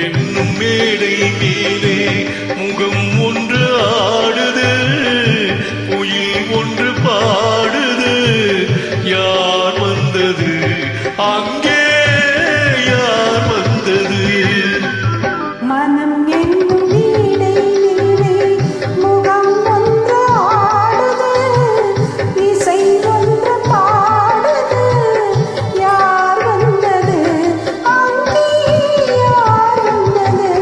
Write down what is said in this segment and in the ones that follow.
என்னும் மேடை மேலே முகம் ஒன்று ஆடுது, குயில் ஒன்று பாடுது. யார் வந்தது அங்கே, யார் வந்தது? மனம் என்னும் மேடை மேலே முகம் ஒன்று ஆடுது, இசை ஒன்று பாடுது. யார் வந்தது அங்கே, யார் வந்தது?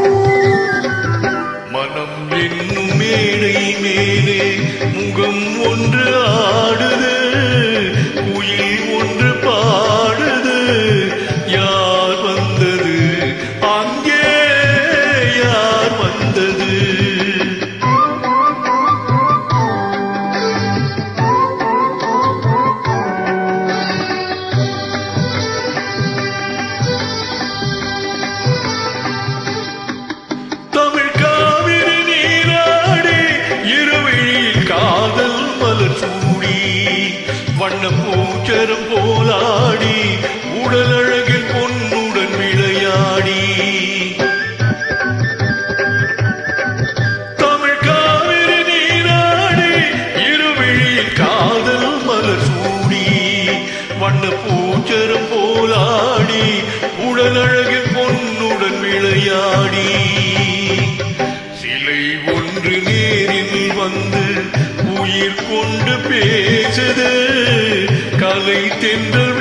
மனம் என்னும் மேடை மேலே முகம் ஒன்று ஆடுது, குயில் ஒன்று பாடுது. யார் வந்தது அங்கே, யார் வந்தது? தமிழ் காவிரி நீராடி இருவிழியில் காதல் மலர் சூடி, வண்ண பூச்சரம் போலாடி உடல் அழகில் பொன்னுடன் விளையாடி. தமிழ் காவிரி நீராடி இருவிழியில் காதல் மலர் சூடி, வண்ண பூச்சரம் போலாடி உடல் அழகில் பொன்னுடன் விளையாடி. சிலை ஒன்று நேரில் வந்து உயிர் கொண்டு பேசுது, கலை தென்றல்